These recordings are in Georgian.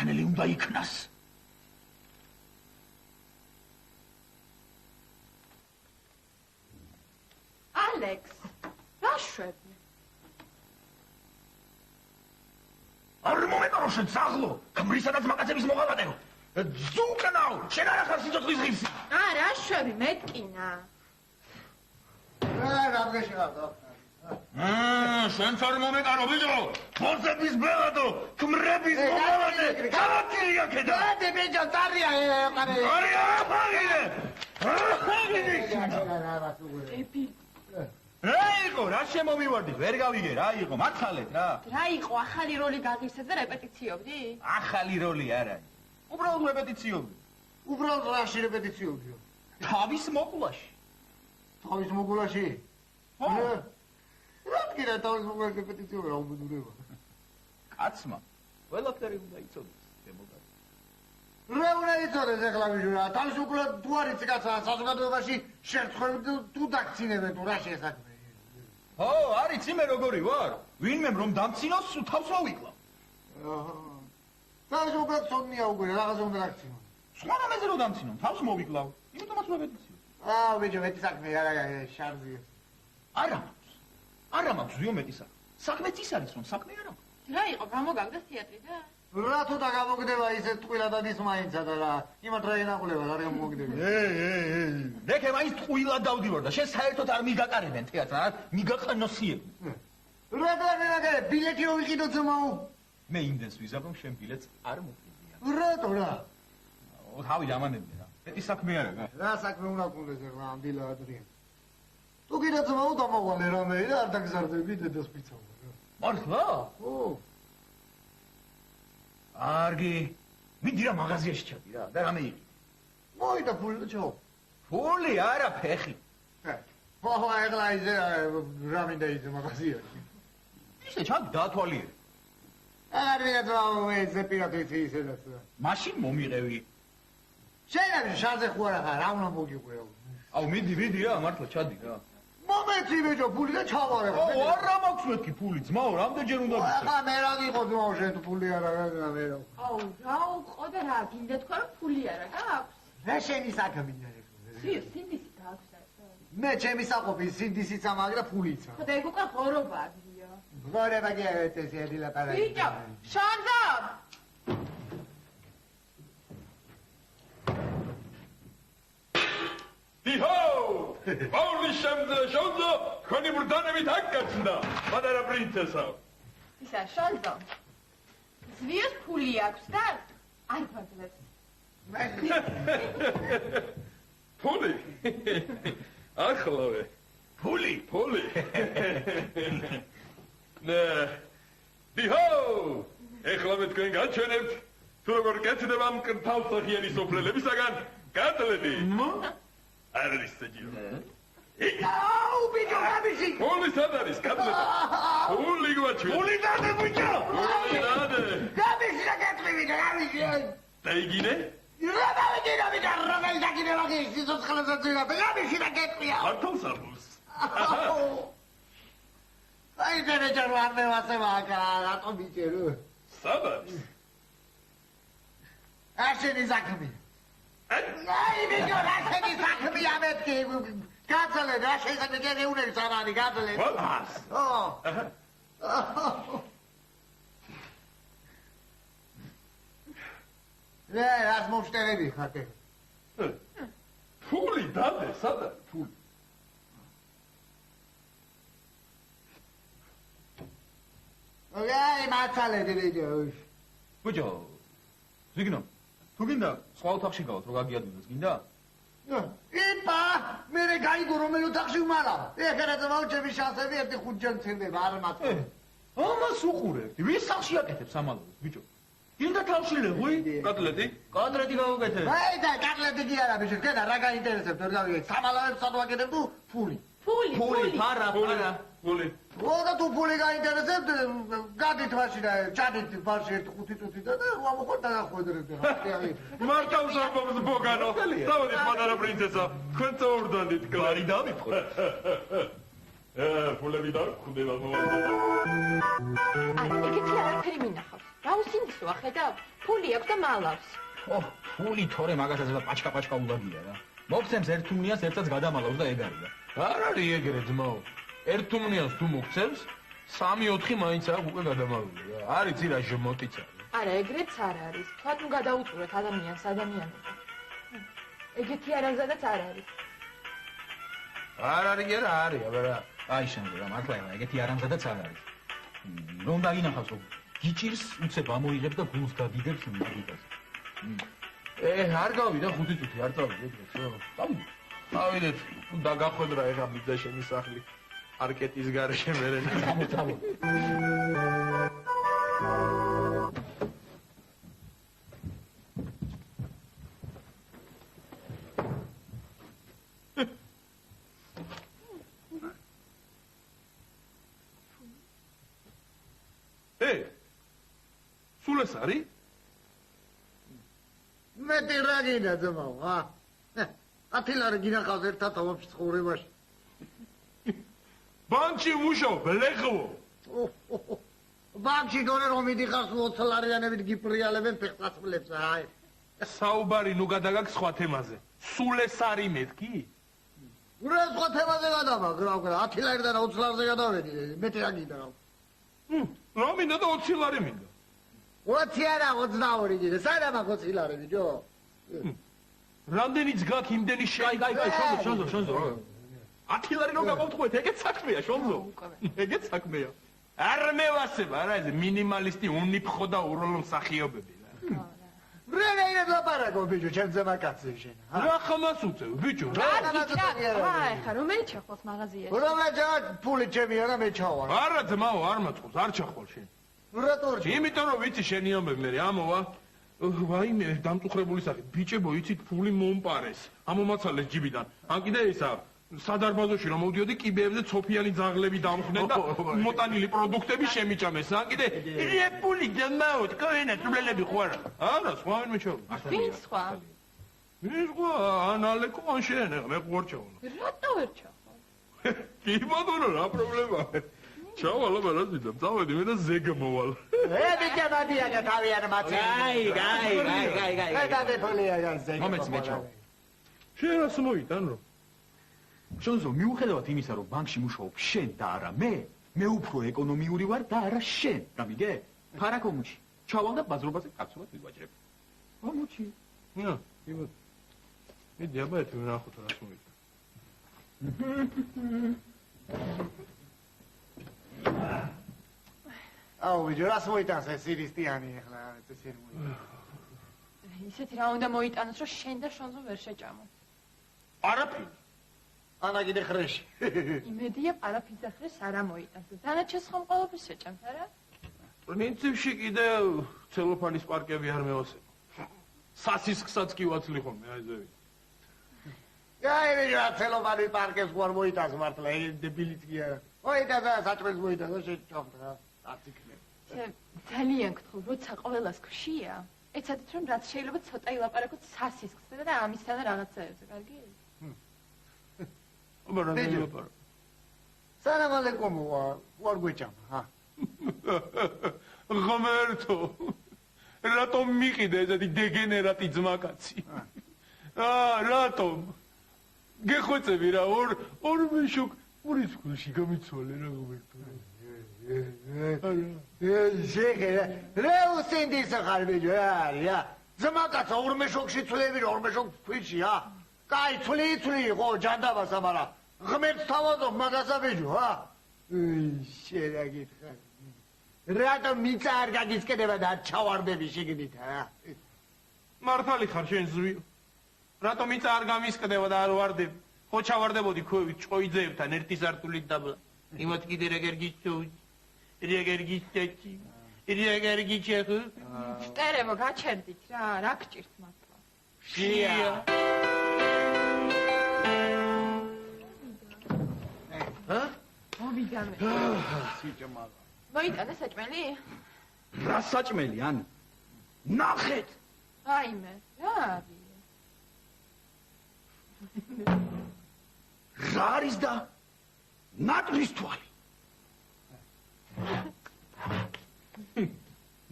მანქანელი უნდა იქნას. ალექს, რა შვები? არ მომეკარო შენ ძაღლო, ქმრისადაც მაკაცების მოღალატეო. ზუკნაო, შენ არ ახარ სიცოცხლის ღირსი. რა შვები, მეტკინა. რა გეშავდა? შენ არ მომეკარო ბიჭო, ფორცების ბელადო, ქმრების მოღალატე, გამოდია ქედა. და ბიჭო, წარია ყარე. არია ფაგინე. რა იყო, რა შემომივარდი, ვერ გავიგე, რა იყო, მათხალეთ რა. რა იყო, ახალი როლი გაღირსეთ და რეპეტიციობდი? ახალი როლი არ არის. უბრალოდ რეპეტიციობდი. უბრალოდ რაში რეპეტიციობდიო? თავის მოგულაში. თავის მოგულაში? რა კიდე თავის მოგულაში რეპეტიციობდი, რა უბედურება. კაცმა, ყველაფერი უნდა იცოდეს, შემოგარ. რა უნდა იცოდეს ახლა ბიჭო, თავის მოგულად თუ არ იცი კაცა, საზოგადოებაში შერცხვევით თუ დაქცინებენ თუ რა შესაძლოა. ო, არის იმე როგორი ვარ? ვინმემ რომ დამცინოს, თავს მოვიკლავ. თავის მოგულად ცოდნია უკვე, რაღაცა უნდა დაქცინო. სხვა რამეზე რომ დამცინო, თავს მოვიკლავ. იმიტომაც რეპეტიციო. ბიჭო, მეტი საქმე არა შარზია. არა მაქვს ზიო მეტი საქმე. საქმეც ის არის რომ საქმე არა მაქვს. რა იყო, გამოგაგდას თეატრიდან? რა თუ დაგამოგდება ისე ტყუილადად ის მაინცა და რა იმათ რა ენაყოლება რა გამოგდება. ნეკე მაინც ტყუილად დავდივარ და შენ საერთოდ არ მიგაკარებენ თეატრს, არ მიგაყნოსიებენ. რა დაგერაგე, ბილეთი რო ვიყიდო ძმაო? მე იმდენს ვიზამ რომ შენ ბილეთს არ მოგვიდია. რატო რა? თავი დამანებდი რა. მეტი საქმე არა რა. რა საქმე უნდა გქონდეს ახლა ამ დილა ადრიან. თუ კიდე ძმაო დამოვალე რამე და არ დაგზარდები დედას პიცავა. მართლა? ო. არგი, მიდი რა მაღაზიაში ჩადი რა და რამე იგი. მოიდა ფული ჩაო. ფული არა ფეხი. ხო, ახლა ისე რა მინდა ისე მაღაზიაში. ისე ჩადი დაათვალიერე. არ ვიძაო ესე პირადად ისე და. მაშინ მომიყევი. შეიძლება შარზე ხო არა რა უნდა მოგიყვეო. აუ მიდი რა მართლა ჩადი რა. მომეცი ბიჭო ფული და ჩავარებ. ო არა მაქვს მეთქი ფული ძმაო რამდენჯერ უნდა გიწევ. ახლა მე რა გიყო ძმაო შენ თუ ფული არა მე რა. აუ რა უყო და რა გინდა თქვა რომ ფული არა გაქვს? რა შენი საქმე არის? სინდისი გაქვს ასე. მე ჩემი საყოფი სინდისიც ამაგრა ფულიც. ხო და ეგ უკვე ღორობა აგია. ღორობა კი ეს ედი ლაპარაკი. ბიჭო, შანდა! იჰო! პაულის შემძლე შონძო, თქვენი ბრძანებით აქ გაჩნდა, პატარა პრინცესა. ისა შონძო. ზვიოს ფული აქვს და არ ფაძლებს. ფული? ახლავე. ფული. იჰო! ეხლა მე თქვენ გაჩვენებთ, თუ როგორ კეთდება ამ კრთალსახიანი სოფლელებისაგან კატლები. არ არის საჯირო. აუ ბიჭო გამიში. ფული სად არის კატლები? ფული გვაჩვენ. ფული დადე ბიჭო. გამიში და კეთლი ბიჭო გამიში. და იგინე? რა დავიგინე ბიჭო რომელი დაგინე მაგის სიცოცხლეზე ძირა და გამიში და კეთლია. ქართულს არბულს. აი დერე ჯარო არ მე ვასე მაგა რატო ბიჭო? სად არის? აშენი საქმე. აი ბიჭო აშენი საქმეა მეთქი. გაძლე რა შეიძლება გეუნები სამარი გაძლე. ვას. ო. რას მომშტერები ხარ? ფული დადე, სად არის ფული? აი მაცალები ბიჭო. ბიჭო, ზიგნო, თუ გინდა სხვა ოთახში გავთ რომ გაგიადვილოს, გინდა? იპა, მე გაიგო რომელი ოთახში ვმარავ. ეხლა ძმაო ჩემი შანსები ერთი ხუთჯერ მცირდება არ მაწვე. ამას უყურებთ. ვის სახში აკეთებს ამალობას, ბიჭო? გინდა თავში ლეღვი? კატლეტი? კადრეტი გავუკეთებ. აი და კატლეტი კი არა ბიჭო, კედა რა გაინტერესებს ვერ გავიგე. სამალავებს სად ვაკეთებ თუ ფული. ფული, ფარა. ფული. და თუ ფული გაინტერესებთ, გადით მაშინ ჩადით ბარში ერთ 5 წუთი და ვამოხოთ და გახვედრეთ რა. მარტავს ამბობს ბოგანო. დავით პატარა პრინცესა, თქვენ წაურდანდით ბარი დავიფხო. ფულები და ხდება მოვალდა. აი, ეგეთი არაფერი მინახავს. რა უსინდისოა, ხედავ? ფული აქვს და მალავს. ფული თორე მაგასაც და პაჩკა ულაგია რა. მოგცემს ერთ თუმნიას ერთსაც გადამალავს და ეგ არის რა. არ არის ეგრე ძმაო. ერთ თუმნიას თუ მოგცემს 3-4 მაინც აქვს უკვე გადამალული რა. არის ძირა ჟმოტიცა. არა, ეგრეც არ არის. თქვათ ნუ გადაუწუროთ ადამიანს ადამიანობა. ეგეთი არამზადაც არ არის. არ არის კი რა არის, აბა. აი შენზე რა მართლა ეგეთი არამზადაც არ არის. რომ დაინახავს რომ გიჭირს უცებ ამოიღებს და გულს გაგიგებს მაგიტას. არ გავიდა 5 წუთი, არ წავიდე დღეს რა. დავიდეთ, და გახვედრა ეხა მიდა შენი სახლი. არკეტის გარეშე მერე. გამოტავო. სულ ეს არის? მეტი რა გინდა ძმაო, ათილარი გინახავს ერთად ომში ცხოვრებაში. ბანკში მუშაობ, ლეღვო. ბანკში დონე რომ მიდიხარ 20 ლარიანებით გიფრიალებენ ფეხსაცმლებს, აი. საუბარი ნუ გადაგაქვს სხვა თემაზე. სულ ეს არის მეთქი? რა სხვა თემაზე გადავაგ რა, 10 ლარიდან 20 ლარზე გადავედი, მეტი რა გინდა რა. რა მინდა და 20 ლარი მინდა. 20 არა 22 გინდა, საერთოდ მაგ 20 ლარი ბიჭო. რამდენიც გაქვს იმდენი შონზო. 10 ლარი რომ გავავთხოვეთ, ეგეც საქმეა, შონზო. ეგეც საქმეა. არ მევასებ, არა ეს მინიმალისტი, უნიფხო და უროლო მსახიობები რა. რენეირად ლაპარაკო ბიჭო, ჩემ ზემაკაცზე შენ. რა ხმას უწევ, ბიჭო, რა? ხა, რომელიც ჩახვალს მაღაზიაში. რომელჯერ ფული ჩემი არა მე ჩავალ. არა ძმაო, არ მაწყობს, არ ჩახვალ შენ. რატო? იმიტომ რომ ვიცი შენი ამბები მე ამოვა. ვაიმე, დამწუხრებული სახით, ბიჭებო, იცით ფული მომპარეს. ამომაცალეს ჯიბიდან. ან კიდე ისა სადარბაზოში რომ მოვდიოდი, კიბეებზე ცოფიანი ძაღლები დამხდნენ და მოტანილი პროდუქტები შემიჭამეს. ან კიდე ე ფული ძმაო, თქვენა თვლელები ხო არა? არა, სხვა ვინმე ჩავდა. ვინ სხვა? ვინ სხვა? ან ალეკო ან შენ, მე ყوار ჩავალ. რატო ვერ ჩახვალ? კი ბატონო, რა პრობლემაა? ჩავალ, აბა რა ზიდა, წავედი მე და ზეგ მოვალ. ბიჭო, მადია თავიანო მაცი. გაი. გადადე ფოლია ზეგ. მომეც მე ჩავალ. შენ რას მოიტან რომ? შონზო, მიუხედავად იმისა, რომ ბანკში მუშაობ შენ და არა მე უფრო ეკონომიური ვარ და არა შენ. გამიგე? ფარაკომუჩი. ჩავალ და ბაზრობაზე კაცურად ვიგვაჭრებ. მომუჩი. ნა, კი ბატონო. მიდი აბა ერთი ვნახოთ რას მოიტან. აუ ბიჭო, რას მოიტანს ეს სირისტიანი ახლა ეს შენ მოიტანს. ისეთი რა უნდა მოიტანოს, რომ შენ და შონზო ვერ შეჭამო. არაფერი. ანა კიდე ხრეში. იმედია პარაფინს ახრეს არ მოიტანს. დანარჩენს ხომ ყოველთვის შეჭამს, არა? პრინციპში კიდე ცელოფანის პარკები არ მევასებ. სასისხსაც კი ვაცლი ხოლმე, აი ზევი. აი ბიჭო, ცელოფანის პარკებს ყوار მოიტანს მართლა, ეს დებილიც კი არა. მოიტანს და საჭმელს მოიტანს, შეჭამთ რა. აწიქნე. ძალიან გთხოვ, როცა ყოველას გშია, ეცადეთ რომ რაც შეიძლება ცოტა ილაპარაკოთ სასისხზე და ამისთან რაღაცაებზე, კარგი? აბა რა მილაპარაკო? სალამ ალეკუმ, ყوار გვეჭამა, ღმერთო. რატომ მიყიდე ესეთი დეგენერატი ძმაკაცი? რატომ? გეხვეწები რა, ორ მეშოკ მურის გულში გამიცვალე რა ღმერთო. შეგერა, რა უსინდის ხარ ბიჭო, რა. ზმაკაცა ორ მეშოკში ცვლები, ორ მეშოკ ფიში, კაი, ცვლი, ხო, ჯანდაბასა, მაგრამ ღმერთს თავაზობ მაგასა ბიჭო, შენ გითხარ. რატომ მიწა არ გაგისკენება და ჩავარდები შიგნით, მართალი ხარ შენ ზვიო. რატომ მიწა არ გამისკდება და არ ვარდები? ხო ჩავარდებოდი ქვევით ჭოიძეებთან ერთი სართულით დაბლა. იმათ კიდე რეგერ გიჩოუჩ. რეგერ გიჩეჩი. რეგერ გიჩეხუ. შტერებო, გაჩერდით რა, რა გჭირთ მართლა? შია. მოვიდამე. სიჭმალა. მოიტანე საჭმელი? რა საჭმელი, ან? ნახეთ. აიმე, რა არის? რა არის და ნატრის თვალი.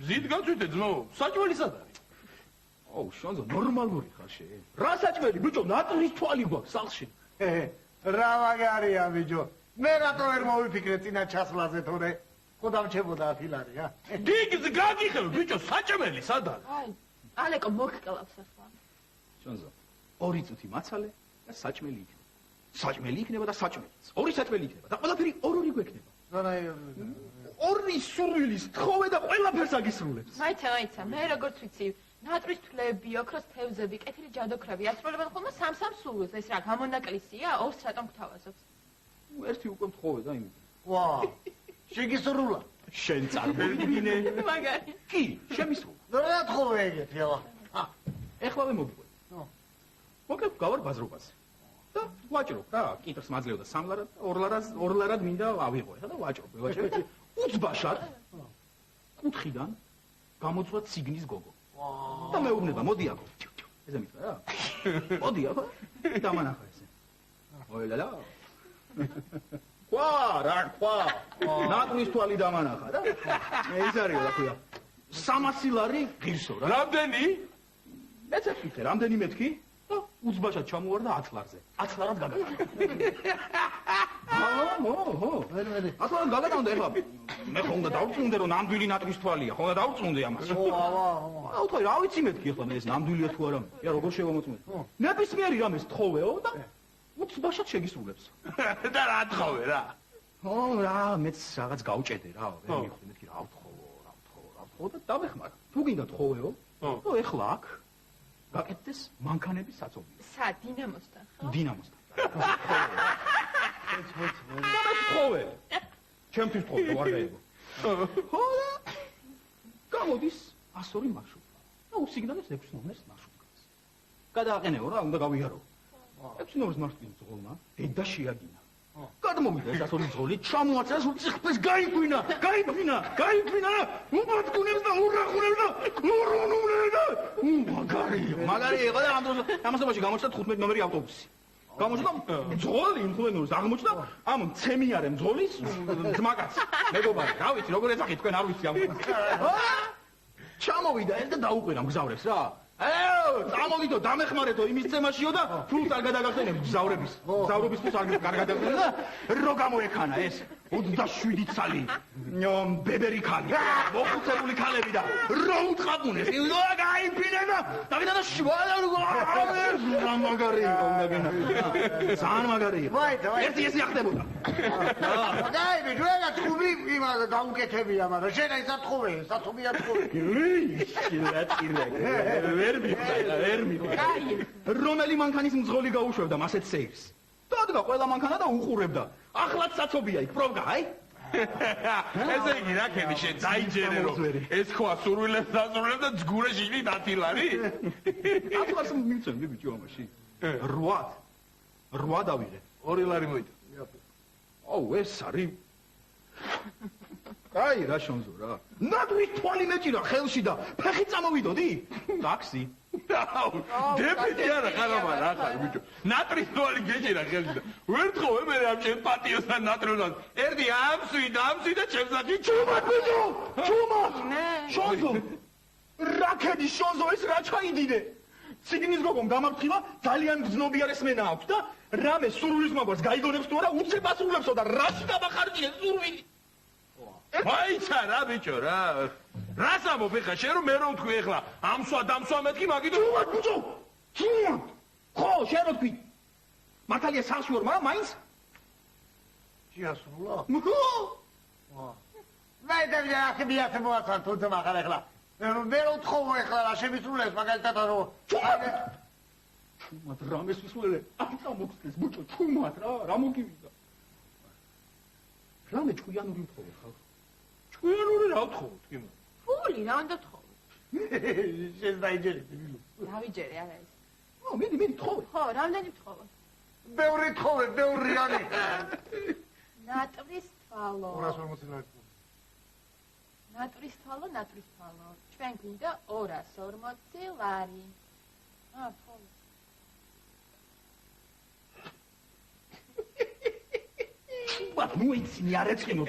მზით გაწვიდე ძმაო, საჭმელი სად არის? აუ, შონზო, ნორმალური ხარ შენ. რა საჭმელი, ბიჭო, ნატრის თვალი გვაქვს სახლში. რა მაგარია ბიჭო. მე რატო ვერ მოვიფიქრე წინა ჩასვლაზე თორე ხო დამჩებოდა 10 ლარი, ა? გიგს გაგიხებ, ბიჭო, საჭმელი სად არის? აი, ალეკო მოგკლავს ახლა. შონზო, 2 წუთი მაცალე და საჭმელი იქნება. საჭმელი იქნება და საჭმელიც. 2 საჭმელი იქნება და ყველაფერი ორ-ორი გვექნება. ორი სურვილის თხოვე და ყველაფერს აგისრულებს. მაიცა, მე როგორც ვიცი, ნატრის თვლები, ოქროს თევზები, კეთილი ჯადოქრები ასრულებენ ხოლმე სამ-სამ სურვილს. ეს რა, გამონაკლისია? ორს რატომ გთავაზობთ? ერთი უკვე მთხოვე და იმით. ვა, შეგისრულა. შენ წარმოვიდგინე. მაგარი. კი, შემისრულა. რა თხოვე ეგეთი, აბა. ეხლავე მოგიყვე. მოკლედ გავარ ბაზრობაზე. და ვაჭრობ რა, კიტრს მაძლევდა 3 ლარად, 2 ლარად მინდა ავიღო. ეხლა და ვაჭრობ და უცბაშად კუთხიდან გამოწვა ციგნის გოგო. და მეუბნება, მოდი აქ. ესე მითხრა რა. მოდი აქ. დამანახა ესე. ოილალა. ყვა. ნატრის თვალი დამანახა და ეს არის რა ქვია. 300 ლარი ღირსო რა. რამდენი? მეც ვფიქრე, რამდენი მეთქი? და უცბაშად ჩამოვარდა 10 ლარზე. 10 ლარად გაგატანდა. ხო. ვერი. 10 ლარად გაგატანდა ეხლა. მე ხო უნდა დავწუნდე რომ ნამდვილი ნატრის თვალია, ხო უნდა დავწუნდე ამას. აუ თქვი რა ვიცი მეთქი ეხლა მე ეს ნამდვილია თუ არა. ია როგორ შევამოწმოთ? ნებისმიერი რამეს თხოვეო და უცბაშად შეგისრულებს. და რა თხოვე რა? ო რა მეც რაღაც გავჭედე რა. ვერ მიხდი მეთქი რა ვთხოვო და დავეხმარა. თუ გინდა თხოვეო? ო ეხლა აქ გაკეთდეს მანქანების საწოლი. სა დინამოსთან, ხო? დინამოსთან. თხოვე. ჩემთვის თხოვე ვარ გაიგო. ხო და გამოდის 102 მარშრუტი. და უსიგნალებს 6 ნომერს მარშრუტკას. გადააყენეო რა, უნდა გავიარო. 6 ნომერს მარშრუტი ძღოლმა დედა შეაგინა. გადმოვიდა ეს 102 ძღოლი, ჩამოაწერა სულ ციხეს, გაიგვინა. უმატკუნებს და ურახუნებს და ურუნუნებს. მაგარი იყო და ამ დროს ამასობაში გამოჩნდა 15 ნომერი ავტობუსი. გამოჩნდა ძღოლი ინფლუენსერს აღმოჩნდა ამ მცემიარე მძღოლის ძმაკაც. მეგობარი, რა ვიცი, როგორ ეძახი თქვენ არ ვიცი ამ. ჩამოვიდა ეს და დაუყირა მგზავრებს რა. წამოდიდო, დამეხმარეთო იმის წემაშიო და ფულს არ გადაგახსენებ მგზავრების. მგზავრობის ფულს არ გადაგახსენებ და რო გამოექანა ეს 27 ცალი. ბებერი ქალი. მოხუცებული ქალები და რო უთყაყუნეს. გაიფინა და დავიდა და შუადა რა მაგარი იყო უნდა გენა. ძალიან მაგარი იყო. ერთი ესე ახდებოდა. დაიბი, ჩვენა თუბი იმას დაუკეთებია, მაგრამ შენ ისა თხოვე, სათუბია თხოვე. ვერ მიყვა. რომელი მანქანის მძღოლი გაუშვებდა მასეთ სეირს. დადგა ყველა მანქანა და უყურებდა. ახლაც საცობია იქ, პროვგა, აი. ესე იგი რა ქენი შენ დაიჯერე რომ ეს ხვა სურვილებს დასრულებ და ძგურეში იგი 10 ლარი? ახლაც მივცემდი ბიჭო ამაში. 8 დავიღე. 2 ლარი მოიდა. აუ ეს არის კაი რა შონზო რა. ნატრის თვალი მეჭირა ხელში და ფეხი წამოვიდოდი? ტაქსი. დებეთი არა ხარაბა რა ხარ ბიჭო. ნატრის თვალი გეჭირა ხელში და ვერ თხოვე მე ამ შენ პატიოსთან ნატრიოსთან. ერთი ამსვი და ჩემსახი ჩუმად ბიჭო. ჩუმად. შონზო. რაკედი შონზო ეს რა ჩაიდინე? ციგნის გოგომ გამაფრთხილა ძალიან გზნობიარე სმენა აქვს და რამე სურვილის მაგვარს გაიგონებს თუ არა უცებ ასრულებსო და რაში დამახარჯიე სურვილი. მაიცა რა ბიჭო რა. რას ამობ ეხლა შენ რომ მე რომ თქვი ეხლა ამსვა მეთქი მაგით ჩუმად ბიჭო. ჩუმად. ხო შენ რო თქვი. მართალია სახლში ვარ მაგრამ მაინც შეასრულა. ხო. მე დავიდა ახებია თემოათან თუნდაც მაგარ ეხლა. მე რო თხოვო ეხლა რა შემისრულებს მაგალითად რომ ჩუმად რამეს ვისულელე. ამ გამოგხდეს ბიჭო ჩუმად რა მოგივიდა. რამე ჭკვიანური ვთხოვე ხალხ. ჭკვიანური რა ვთხოვო თქმა. ფული რა უნდა თხოვო? შენ დაიჯერე. დავიჯერე არა ეს. მე თხოვე. ხო, რამდენი თხოვო? ბევრი თხოვე, ბევრი არი. ნატრის თვალო. 240 ლარი. ნატრის თვალო. ჩვენ გვინდა 240 ლარი. ხო. But nu îți mi-a reținut.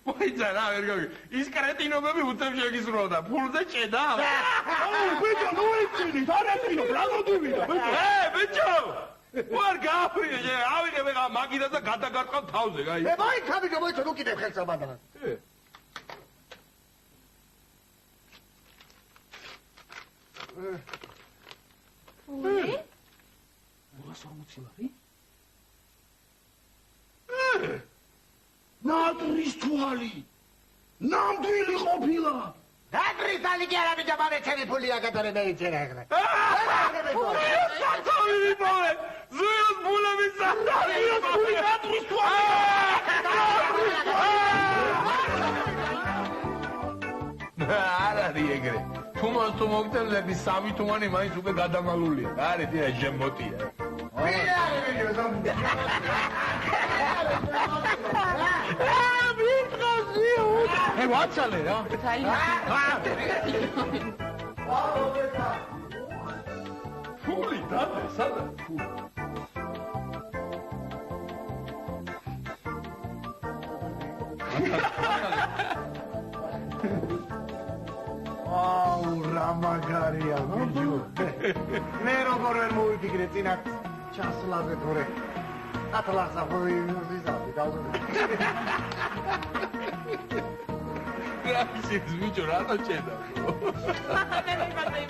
მოიცა რა ვერ გავიგე. ის კრეტინობები უცებ შეგისროლდა, ფულზე ჭედა. აუ ბიჭო ნუ იცინით არ ეთქინო რა მოდივიდა ბიჭო ბიჭო! ვარ გააფრინე, ავიღე ვეღა მაგიდას და გადაგარტყავ თავზე, აი. მოიცა ბიჭო მოიცა ნუ კიდევ ხელს ამადაგა ფული? 240 ლარი? ნატრის თვალი ნამდვილი ყოფილა ნატრის თვალი კი არა ბიჭო მამე ჩემი ფულია გადარე მეიწერა ახლა სათავი მიპოვე! ზუიოს ბულები სათავი! ფული ნატრის თვალი არ არის ეგრე. თუ მას თუ მოგწევდები სამი თუმანი მაინც უკვე გადამალულია. არის დია ჟემოტია. ე ვაცალე რა. ფული დადე, სადა ფული. აუ რა მაგარია ბიჭო მე როგორ ვერ მოვიფიქრე წინა ჩასვლაზე თორე ათლახსა ვიზავდი დავუძე რა ის ბიჭო რატო ჭედა? მე მე